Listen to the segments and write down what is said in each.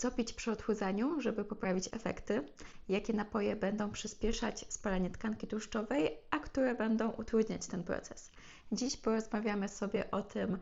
Co pić przy odchudzaniu, żeby poprawić efekty? Jakie napoje będą przyspieszać spalanie tkanki tłuszczowej, a które będą utrudniać ten proces? Dziś porozmawiamy sobie o tym,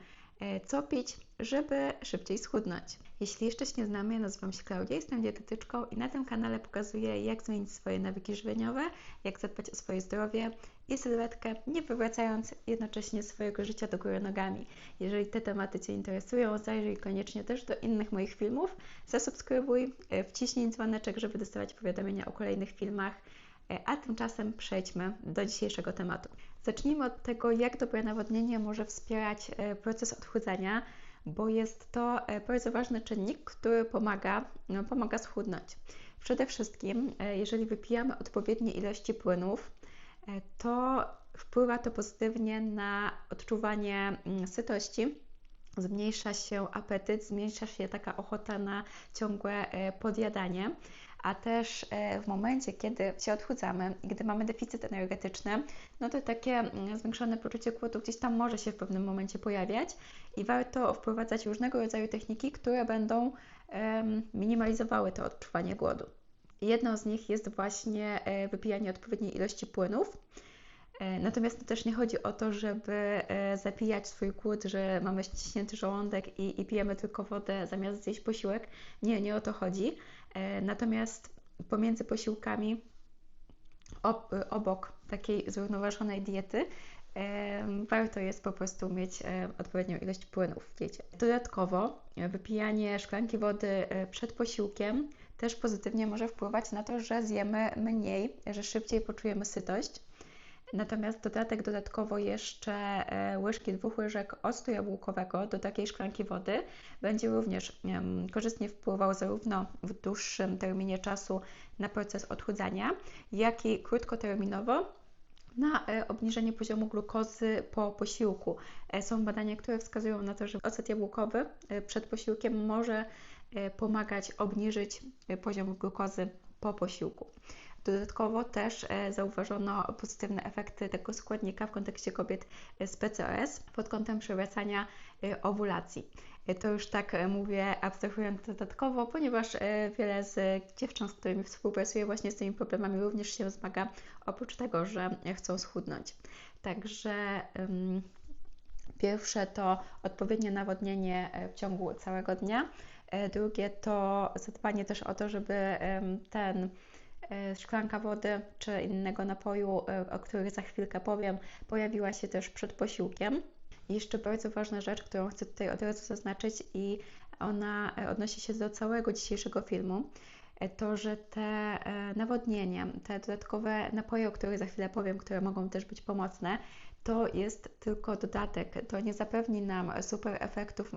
co pić, żeby szybciej schudnąć. Jeśli jeszcze się nie znamy, ja nazywam się Klaudia, jestem dietetyczką i na tym kanale pokazuję, jak zmienić swoje nawyki żywieniowe, jak zadbać o swoje zdrowie i sylwetkę, nie wywracając jednocześnie swojego życia do góry nogami. Jeżeli te tematy Cię interesują, zajrzyj koniecznie też do innych moich filmów, zasubskrybuj, wciśnij dzwoneczek, żeby dostawać powiadomienia o kolejnych filmach, a tymczasem przejdźmy do dzisiejszego tematu. Zacznijmy od tego, jak dobre nawodnienie może wspierać proces odchudzania, bo jest to bardzo ważny czynnik, który pomaga schudnąć. Przede wszystkim, jeżeli wypijamy odpowiednie ilości płynów, to wpływa to pozytywnie na odczuwanie sytości, zmniejsza się apetyt, zmniejsza się taka ochota na ciągłe podjadanie, a też w momencie, kiedy się odchudzamy i gdy mamy deficyt energetyczny, no to takie zwiększone poczucie głodu gdzieś tam może się w pewnym momencie pojawiać i warto wprowadzać różnego rodzaju techniki, które będą minimalizowały to odczuwanie głodu. Jedną z nich jest właśnie wypijanie odpowiedniej ilości płynów. Natomiast to też nie chodzi o to, żeby zapijać swój głód, że mamy ściśnięty żołądek i pijemy tylko wodę zamiast zjeść posiłek. Nie o to chodzi. Natomiast pomiędzy posiłkami, obok takiej zrównoważonej diety, warto jest po prostu mieć odpowiednią ilość płynów w diecie. Dodatkowo wypijanie szklanki wody przed posiłkiem też pozytywnie może wpływać na to, że zjemy mniej, że szybciej poczujemy sytość. Natomiast dodatkowo jeszcze łyżki 2 łyżek octu jabłkowego do takiej szklanki wody będzie również korzystnie wpływał zarówno w dłuższym terminie czasu na proces odchudzania, jak i krótkoterminowo na obniżenie poziomu glukozy po posiłku. Są badania, które wskazują na to, że ocet jabłkowy przed posiłkiem może pomagać obniżyć poziom glukozy po posiłku. Dodatkowo też zauważono pozytywne efekty tego składnika w kontekście kobiet z PCOS pod kątem przywracania owulacji. To już tak mówię abstrahując dodatkowo, ponieważ wiele z dziewcząt, z którymi współpracuję właśnie z tymi problemami również się zmaga, oprócz tego, że chcą schudnąć. Także pierwsze to odpowiednie nawodnienie w ciągu całego dnia. Drugie to zadbanie też o to, żeby szklanka wody czy innego napoju, o których za chwilkę powiem, pojawiła się też przed posiłkiem. I jeszcze bardzo ważna rzecz, którą chcę tutaj od razu zaznaczyć i ona odnosi się do całego dzisiejszego filmu, to, że te nawodnienie, te dodatkowe napoje, o których za chwilę powiem, które mogą też być pomocne, to jest tylko dodatek. To nie zapewni nam super efektów,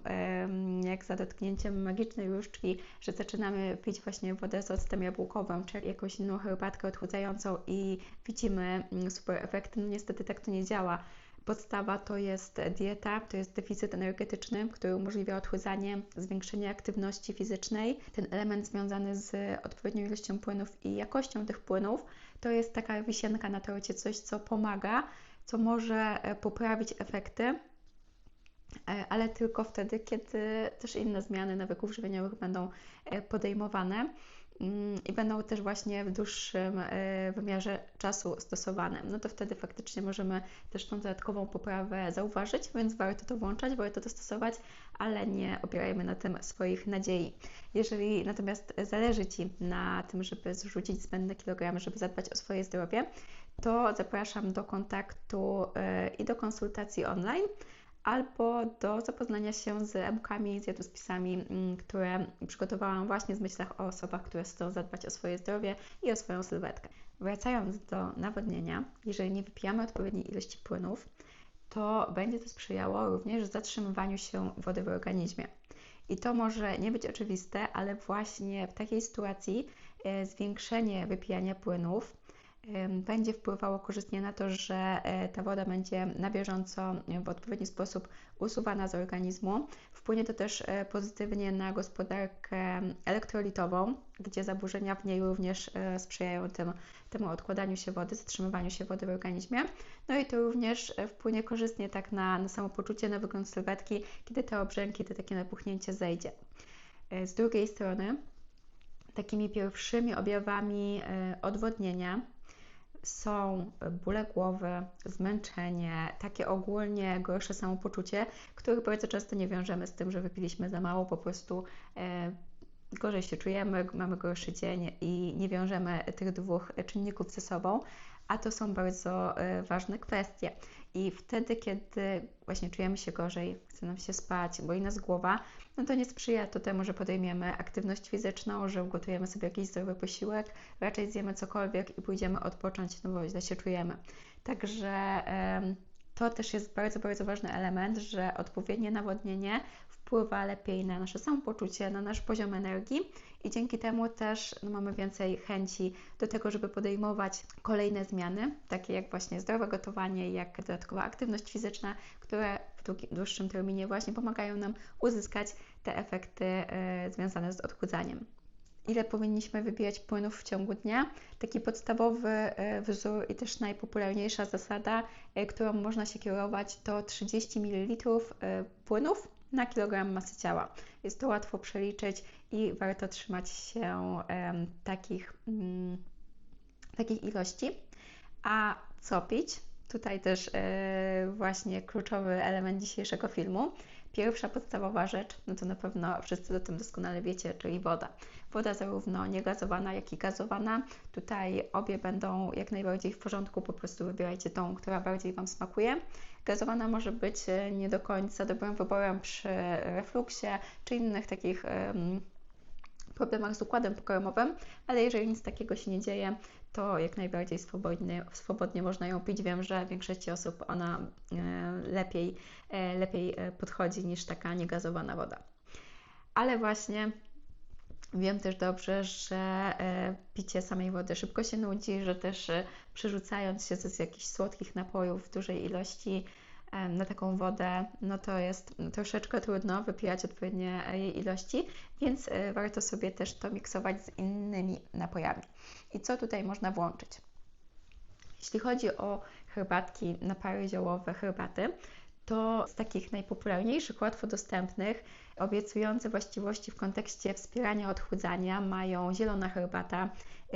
jak za dotknięciem magicznej różdżki, że zaczynamy pić właśnie wodę z octem jabłkowym, czy jakąś inną herbatkę odchudzającą i widzimy super efekty. No niestety tak to nie działa. Podstawa to jest dieta, to jest deficyt energetyczny, który umożliwia odchudzanie, zwiększenie aktywności fizycznej. Ten element związany z odpowiednią ilością płynów i jakością tych płynów to jest taka wisienka na torcie, coś co pomaga, co może poprawić efekty, ale tylko wtedy, kiedy też inne zmiany nawyków żywieniowych będą podejmowane i będą też właśnie w dłuższym wymiarze czasu stosowane. No to wtedy faktycznie możemy też tą dodatkową poprawę zauważyć, więc warto to włączać, warto to stosować, ale nie opierajmy na tym swoich nadziei. Jeżeli natomiast zależy Ci na tym, żeby zrzucić zbędne kilogramy, żeby zadbać o swoje zdrowie, to zapraszam do kontaktu i do konsultacji online, albo do zapoznania się z e-bookami, z jadłospisami, które przygotowałam właśnie w myślach o osobach, które chcą zadbać o swoje zdrowie i o swoją sylwetkę. Wracając do nawodnienia, jeżeli nie wypijamy odpowiedniej ilości płynów, to będzie to sprzyjało również zatrzymywaniu się wody w organizmie. I to może nie być oczywiste, ale właśnie w takiej sytuacji zwiększenie wypijania płynów będzie wpływało korzystnie na to, że ta woda będzie na bieżąco w odpowiedni sposób usuwana z organizmu. Wpłynie to też pozytywnie na gospodarkę elektrolitową, gdzie zaburzenia w niej również sprzyjają temu odkładaniu się wody, zatrzymywaniu się wody w organizmie. No i to również wpłynie korzystnie tak na samopoczucie, na wygląd sylwetki, kiedy te obrzęki, to takie napuchnięcie zejdzie. Z drugiej strony, Takimi pierwszymi objawami odwodnienia są bóle głowy, zmęczenie, takie ogólnie gorsze samopoczucie, których bardzo często nie wiążemy z tym, że wypiliśmy za mało, po prostu gorzej się czujemy, mamy gorszy dzień i nie wiążemy tych dwóch czynników ze sobą, a to są bardzo ważne kwestie. I wtedy, kiedy właśnie czujemy się gorzej, chce nam się spać, boli nas głowa, no to nie sprzyja to temu, że podejmiemy aktywność fizyczną, że ugotujemy sobie jakiś zdrowy posiłek, raczej zjemy cokolwiek i pójdziemy odpocząć, no bo źle się czujemy. Także to też jest bardzo, bardzo ważny element, że odpowiednie nawodnienie wpływa lepiej na nasze samopoczucie, na nasz poziom energii i dzięki temu też mamy więcej chęci do tego, żeby podejmować kolejne zmiany, takie jak właśnie zdrowe gotowanie, jak dodatkowa aktywność fizyczna, które w dłuższym terminie właśnie pomagają nam uzyskać te efekty związane z odchudzaniem. Ile powinniśmy wypijać płynów w ciągu dnia? Taki podstawowy wzór i też najpopularniejsza zasada, którą można się kierować, to 30 ml płynów na kilogram masy ciała. Jest to łatwo przeliczyć i warto trzymać się takich ilości. A co pić? Tutaj też właśnie kluczowy element dzisiejszego filmu. Pierwsza podstawowa rzecz, no to na pewno wszyscy o tym doskonale wiecie, czyli woda. Woda zarówno niegazowana, jak i gazowana. Tutaj obie będą jak najbardziej w porządku, po prostu wybierajcie tą, która bardziej Wam smakuje. Gazowana może być nie do końca dobrym wyborem przy refluksie czy innych takich problemach z układem pokarmowym, ale jeżeli nic takiego się nie dzieje, to jak najbardziej swobodnie można ją pić. Wiem, że większości osób ona lepiej podchodzi niż taka niegazowana woda. Ale właśnie wiem też dobrze, że picie samej wody szybko się nudzi, że też przerzucając się z jakichś słodkich napojów w dużej ilości na taką wodę, no to jest troszeczkę trudno wypijać odpowiednie jej ilości, więc warto sobie też to miksować z innymi napojami. I co tutaj można włączyć? Jeśli chodzi o herbatki, napary ziołowe, herbaty, to z takich najpopularniejszych, łatwo dostępnych, obiecujące właściwości w kontekście wspierania odchudzania mają zielona herbata,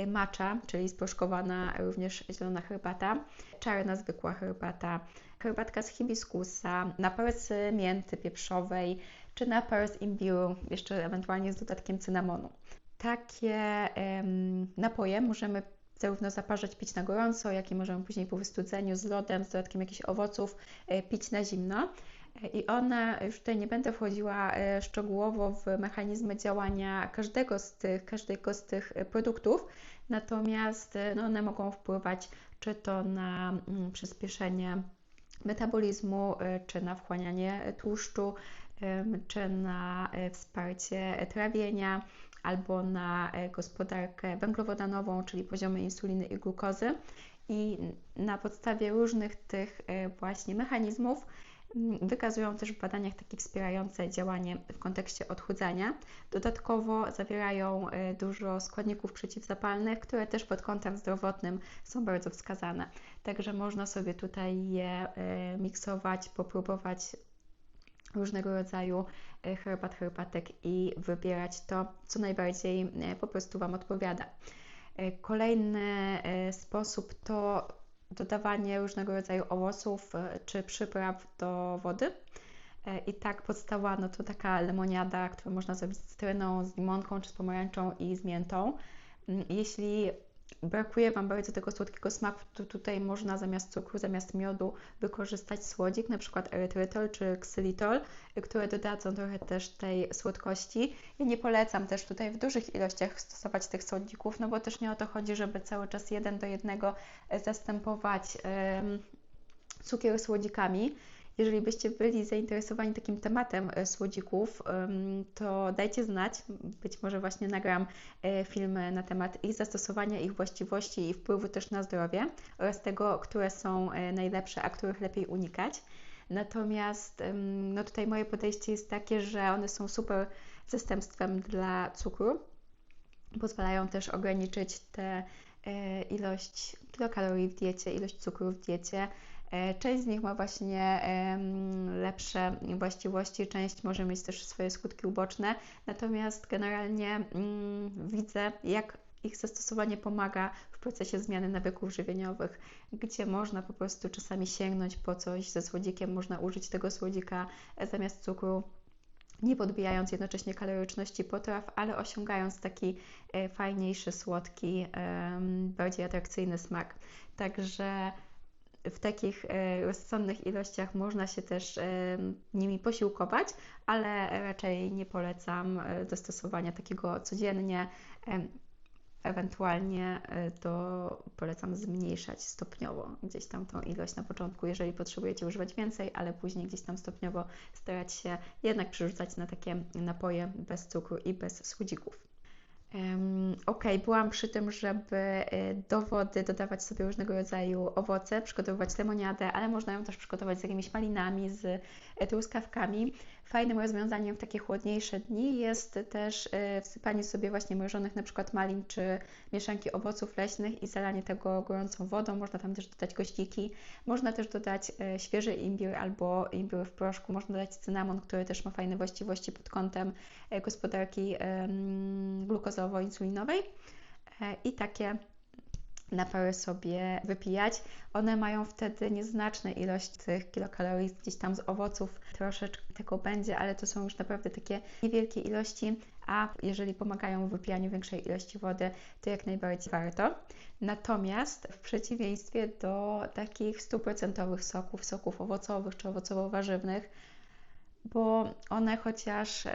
matcha, czyli sproszkowana również zielona herbata, czarna zwykła herbata, herbatka z hibiskusa, napar z mięty pieprzowej, czy napar z imbiru, jeszcze ewentualnie z dodatkiem cynamonu. Takie napoje możemy zarówno zaparzać, pić na gorąco, jak i możemy później po wystudzeniu z lodem, z dodatkiem jakichś owoców pić na zimno. I one, już tutaj nie będę wchodziła szczegółowo w mechanizmy działania każdego z tych produktów, natomiast one mogą wpływać czy to na przyspieszenie metabolizmu, czy na wchłanianie tłuszczu, czy na wsparcie trawienia, albo na gospodarkę węglowodanową, czyli poziomy insuliny i glukozy. I na podstawie różnych tych właśnie mechanizmów wykazują też w badaniach takie wspierające działanie w kontekście odchudzania. Dodatkowo zawierają dużo składników przeciwzapalnych, które też pod kątem zdrowotnym są bardzo wskazane. Także można sobie tutaj je miksować, popróbować różnego rodzaju herbatek i wybierać to, co najbardziej po prostu Wam odpowiada. Kolejny sposób to dodawanie różnego rodzaju owoców czy przypraw do wody. I tak podstawa, no to taka lemoniada, którą można zrobić z cytryną, z limonką czy z pomarańczą i z miętą. Jeśli brakuje Wam bardzo tego słodkiego smaku, to tutaj można zamiast cukru, zamiast miodu wykorzystać słodzik, na przykład erytrytol czy ksylitol, które dodadzą trochę też tej słodkości. Ja nie polecam też tutaj w dużych ilościach stosować tych słodzików, no bo też nie o to chodzi, żeby cały czas 1:1 zastępować cukier słodzikami. Jeżeli byście byli zainteresowani takim tematem słodzików, to dajcie znać. Być może właśnie nagram film na temat ich zastosowania, ich właściwości i wpływu też na zdrowie oraz tego, które są najlepsze, a których lepiej unikać. Natomiast no tutaj moje podejście jest takie, że one są super zastępstwem dla cukru. Pozwalają też ograniczyć tę ilość kilokalorii w diecie, ilość cukru w diecie. Część z nich ma właśnie lepsze właściwości, część może mieć też swoje skutki uboczne, natomiast generalnie widzę, jak ich zastosowanie pomaga w procesie zmiany nawyków żywieniowych, gdzie można po prostu czasami sięgnąć po coś ze słodzikiem, można użyć tego słodzika zamiast cukru, nie podbijając jednocześnie kaloryczności potraw, ale osiągając taki fajniejszy, słodki, bardziej atrakcyjny smak. Także w takich rozsądnych ilościach można się też nimi posiłkować, ale raczej nie polecam dostosowania takiego codziennie. Ewentualnie to polecam zmniejszać stopniowo gdzieś tam tą ilość na początku, jeżeli potrzebujecie używać więcej, ale później gdzieś tam stopniowo starać się jednak przerzucać na takie napoje bez cukru i bez słodzików. Ok, byłam przy tym, żeby do wody dodawać sobie różnego rodzaju owoce, przygotowywać lemoniadę, ale można ją też przygotować z jakimiś malinami, z truskawkami. Fajnym rozwiązaniem w takie chłodniejsze dni jest też wsypanie sobie właśnie mrożonych na przykład malin czy mieszanki owoców leśnych i zalanie tego gorącą wodą. Można tam też dodać goździki, można też dodać świeży imbir albo imbir w proszku, można dodać cynamon, który też ma fajne właściwości pod kątem gospodarki glukozowo-insulinowej i takie napoje sobie wypijać. One mają wtedy nieznaczną ilość tych kilokalorii gdzieś tam z owoców, troszeczkę tego będzie, ale to są już naprawdę takie niewielkie ilości, a jeżeli pomagają w wypijaniu większej ilości wody, to jak najbardziej warto. Natomiast w przeciwieństwie do takich 100% soków owocowych czy owocowo-warzywnych, bo one chociaż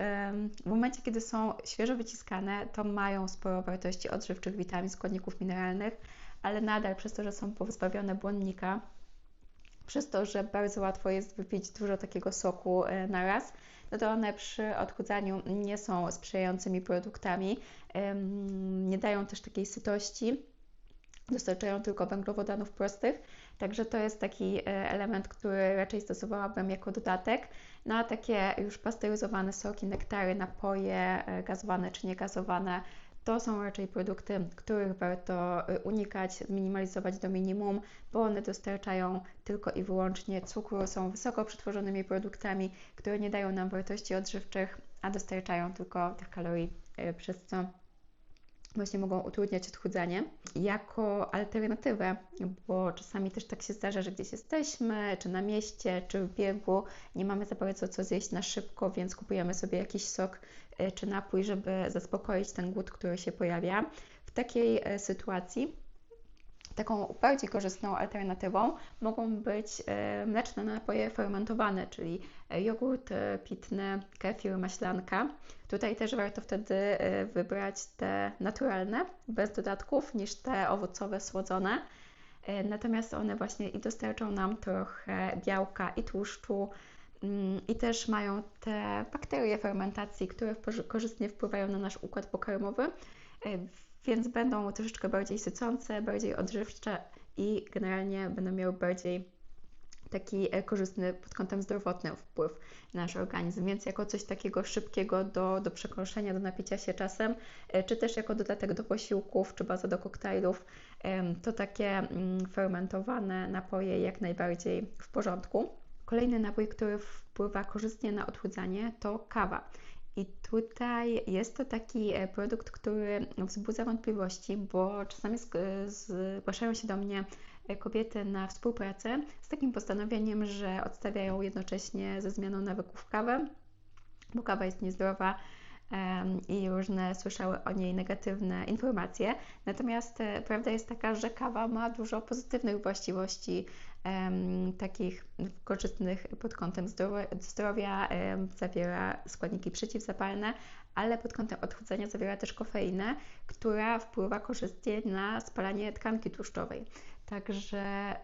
w momencie, kiedy są świeżo wyciskane, to mają sporo wartości odżywczych, witamin, składników mineralnych, ale nadal przez to, że są pozbawione błonnika, przez to, że bardzo łatwo jest wypić dużo takiego soku na raz, no to one przy odchudzaniu nie są sprzyjającymi produktami, nie dają też takiej sytości, dostarczają tylko węglowodanów prostych, także to jest taki element, który raczej stosowałabym jako dodatek. No a takie już pasteryzowane soki, nektary, napoje gazowane czy niegazowane, to są raczej produkty, których warto unikać, zminimalizować do minimum, bo one dostarczają tylko i wyłącznie cukru, są wysoko przetworzonymi produktami, które nie dają nam wartości odżywczych, a dostarczają tylko tych kalorii, przez co właśnie mogą utrudniać odchudzanie. Jako alternatywę, bo czasami też tak się zdarza, że gdzieś jesteśmy, czy na mieście, czy w biegu, nie mamy za bardzo co zjeść na szybko, więc kupujemy sobie jakiś sok czy napój, żeby zaspokoić ten głód, który się pojawia. W takiej sytuacji taką bardziej korzystną alternatywą mogą być mleczne napoje fermentowane, czyli jogurt pitny, kefir, maślanka. Tutaj też warto wtedy wybrać te naturalne, bez dodatków, niż te owocowe, słodzone. Natomiast one właśnie i dostarczą nam trochę białka i tłuszczu, i też mają te bakterie fermentacji, które korzystnie wpływają na nasz układ pokarmowy, więc będą troszeczkę bardziej sycące, bardziej odżywcze i generalnie będą miały bardziej taki korzystny pod kątem zdrowotnym wpływ na nasz organizm, więc jako coś takiego szybkiego do przekąszenia, do napicia się czasem, czy też jako dodatek do posiłków, czy baza do koktajlów, to takie fermentowane napoje jak najbardziej w porządku. Kolejny napój, który wpływa korzystnie na odchudzanie, to kawa. I tutaj jest to taki produkt, który wzbudza wątpliwości, bo czasami zgłaszają się do mnie kobiety na współpracę z takim postanowieniem, że odstawiają jednocześnie ze zmianą nawyków kawę, bo kawa jest niezdrowa i różne słyszały o niej negatywne informacje. Natomiast prawda jest taka, że kawa ma dużo pozytywnych właściwości, takich korzystnych pod kątem zdrowia, zawiera składniki przeciwzapalne, ale pod kątem odchudzania zawiera też kofeinę, która wpływa korzystnie na spalanie tkanki tłuszczowej. Także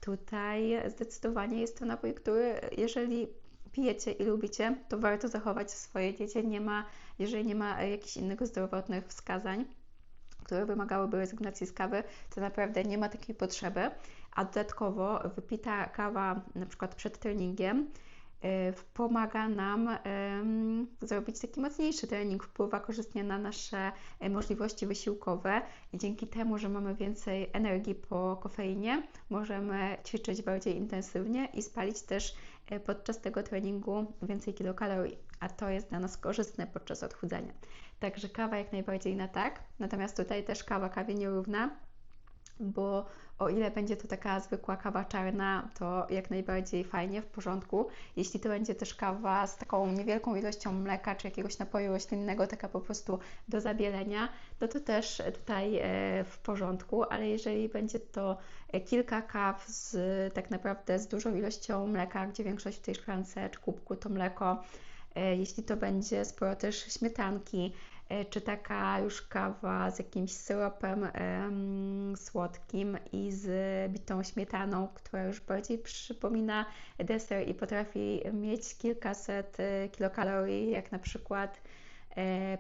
tutaj zdecydowanie jest to napój, który jeżeli pijecie i lubicie, to warto zachować w swojej diecie. Jeżeli nie ma jakichś innych zdrowotnych wskazań, które wymagałyby rezygnacji z kawy, to naprawdę nie ma takiej potrzeby. A dodatkowo wypita kawa na przykład przed treningiem pomaga nam zrobić taki mocniejszy trening, wpływa korzystnie na nasze możliwości wysiłkowe i dzięki temu, że mamy więcej energii po kofeinie, możemy ćwiczyć bardziej intensywnie i spalić też podczas tego treningu więcej kilokalorii, a to jest dla nas korzystne podczas odchudzania. Także kawa jak najbardziej na tak, natomiast tutaj też kawa kawie nierówna, bo o ile będzie to taka zwykła kawa czarna, to jak najbardziej fajnie, w porządku. Jeśli to będzie też kawa z taką niewielką ilością mleka czy jakiegoś napoju roślinnego, taka po prostu do zabielenia, no to też tutaj w porządku, ale jeżeli będzie to kilka kaw tak naprawdę z dużą ilością mleka, gdzie większość w tej szklance czy kubku to mleko, jeśli to będzie sporo też śmietanki, czy taka już kawa z jakimś syropem słodkim i z bitą śmietaną, która już bardziej przypomina deser i potrafi mieć kilkaset kilokalorii, jak na przykład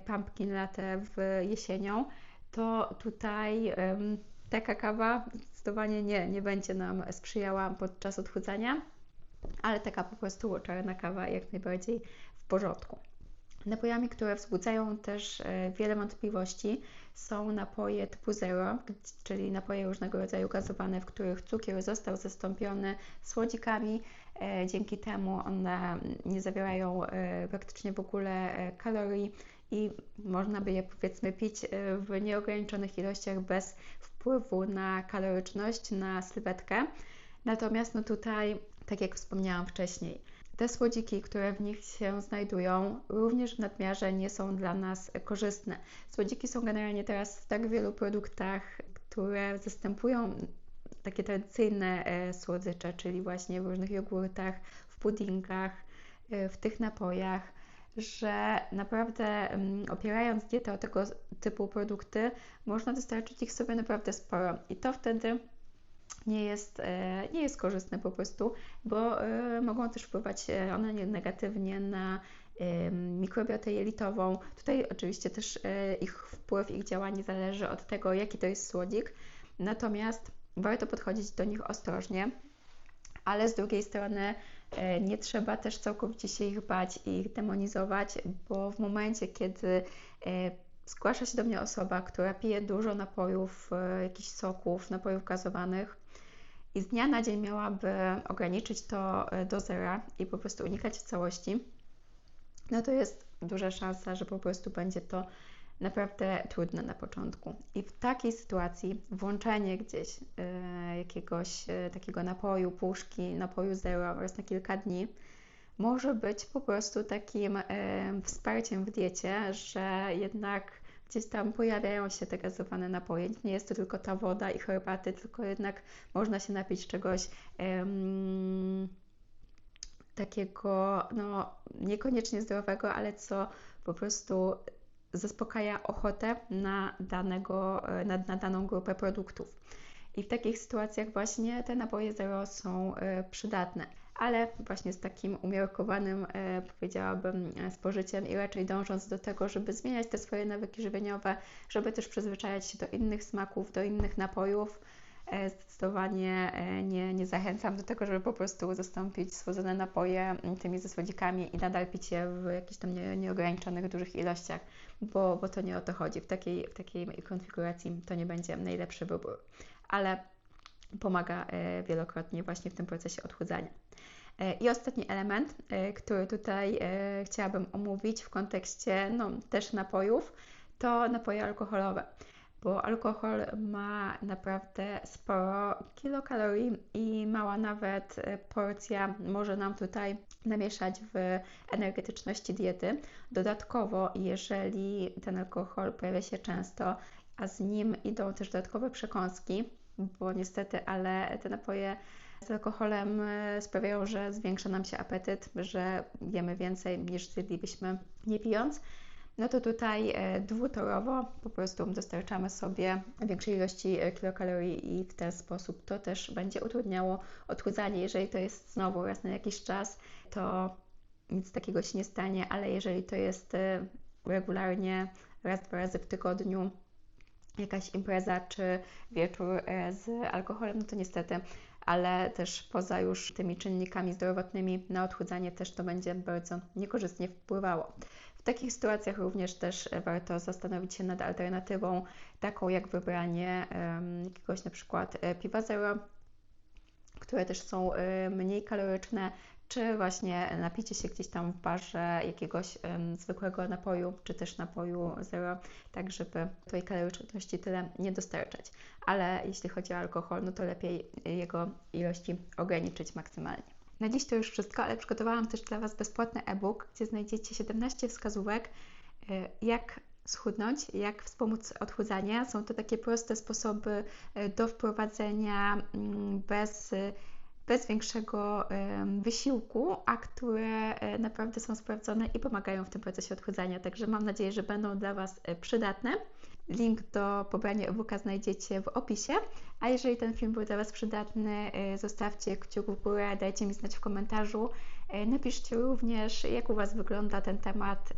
pumpkin latte w jesienią, to tutaj taka kawa zdecydowanie nie będzie nam sprzyjała podczas odchudzania, ale taka po prostu czarna kawa jak najbardziej w porządku. Napojami, które wzbudzają też wiele wątpliwości, są napoje typu zero, czyli napoje różnego rodzaju gazowane, w których cukier został zastąpiony słodzikami. Dzięki temu one nie zawierają praktycznie w ogóle kalorii i można by je powiedzmy pić w nieograniczonych ilościach bez wpływu na kaloryczność, na sylwetkę. Natomiast no tutaj, tak jak wspomniałam wcześniej, te słodziki, które w nich się znajdują, również w nadmiarze nie są dla nas korzystne. Słodziki są generalnie teraz w tak wielu produktach, które zastępują takie tradycyjne słodycze, czyli właśnie w różnych jogurtach, w puddingach, w tych napojach, że naprawdę opierając dietę o tego typu produkty, można dostarczyć ich sobie naprawdę sporo i to wtedy nie jest korzystne po prostu, bo mogą też wpływać one negatywnie na mikrobiotę jelitową. Tutaj oczywiście też ich wpływ, ich działanie zależy od tego, jaki to jest słodzik, natomiast warto podchodzić do nich ostrożnie, ale z drugiej strony nie trzeba też całkowicie się ich bać i ich demonizować, bo w momencie, kiedy zgłasza się do mnie osoba, która pije dużo napojów, jakichś soków, napojów gazowanych i z dnia na dzień miałaby ograniczyć to do zera i po prostu unikać w całości, no to jest duża szansa, że po prostu będzie to naprawdę trudne na początku. I w takiej sytuacji włączenie gdzieś jakiegoś takiego napoju, puszki, napoju zero raz na kilka dni może być po prostu takim wsparciem w diecie, że jednak gdzieś tam pojawiają się te gazowane napoje. Nie jest to tylko ta woda i herbaty, tylko jednak można się napić czegoś takiego, no niekoniecznie zdrowego, ale co po prostu zaspokaja ochotę na daną grupę produktów. I w takich sytuacjach właśnie te napoje zero są przydatne, ale właśnie z takim umiarkowanym, powiedziałabym, spożyciem i raczej dążąc do tego, żeby zmieniać te swoje nawyki żywieniowe, żeby też przyzwyczajać się do innych smaków, do innych napojów. Zdecydowanie nie zachęcam do tego, żeby po prostu zastąpić słodzone napoje tymi ze słodzikami i nadal pić je w jakichś tam nieograniczonych dużych ilościach, bo to nie o to chodzi. W takiej konfiguracji to nie będzie najlepszy wybór, ale pomaga wielokrotnie właśnie w tym procesie odchudzania. I ostatni element, który tutaj chciałabym omówić w kontekście też napojów, to napoje alkoholowe, bo alkohol ma naprawdę sporo kilokalorii i mała nawet porcja może nam tutaj namieszać w energetyczności diety. Dodatkowo, jeżeli ten alkohol pojawia się często, a z nim idą też dodatkowe przekąski, bo niestety, ale te napoje z alkoholem sprawiają, że zwiększa nam się apetyt, że jemy więcej niż zjedlibyśmy nie pijąc, no to tutaj dwutorowo po prostu dostarczamy sobie większej ilości kilokalorii i w ten sposób to też będzie utrudniało odchudzanie. Jeżeli to jest znowu raz na jakiś czas, to nic takiego się nie stanie, ale jeżeli to jest regularnie, raz, dwa razy w tygodniu, jakaś impreza czy wieczór z alkoholem, no to niestety, ale też poza już tymi czynnikami zdrowotnymi na odchudzanie też to będzie bardzo niekorzystnie wpływało. W takich sytuacjach również też warto zastanowić się nad alternatywą, taką jak wybranie jakiegoś na przykład piwa zero, które też są mniej kaloryczne, czy właśnie napicie się gdzieś tam w barze jakiegoś zwykłego napoju, czy też napoju zero, tak żeby tej kaloryczności tyle nie dostarczać. Ale jeśli chodzi o alkohol, no to lepiej jego ilości ograniczyć maksymalnie. Na dziś to już wszystko, ale przygotowałam też dla Was bezpłatny e-book, gdzie znajdziecie 17 wskazówek, jak schudnąć, jak wspomóc odchudzanie. Są to takie proste sposoby do wprowadzenia bez większego wysiłku, a które naprawdę są sprawdzone i pomagają w tym procesie odchudzania. Także mam nadzieję, że będą dla Was przydatne. Link do pobrania e-booka znajdziecie w opisie, a jeżeli ten film był dla Was przydatny, zostawcie kciuk w górę, dajcie mi znać w komentarzu. Napiszcie również, jak u Was wygląda ten temat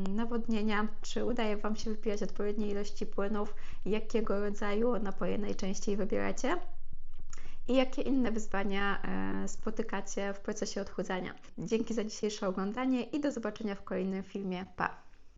nawodnienia, czy udaje Wam się wypijać odpowiednie ilości płynów, jakiego rodzaju napoje najczęściej wybieracie i jakie inne wyzwania spotykacie w procesie odchudzania. Dzięki za dzisiejsze oglądanie i do zobaczenia w kolejnym filmie. Pa!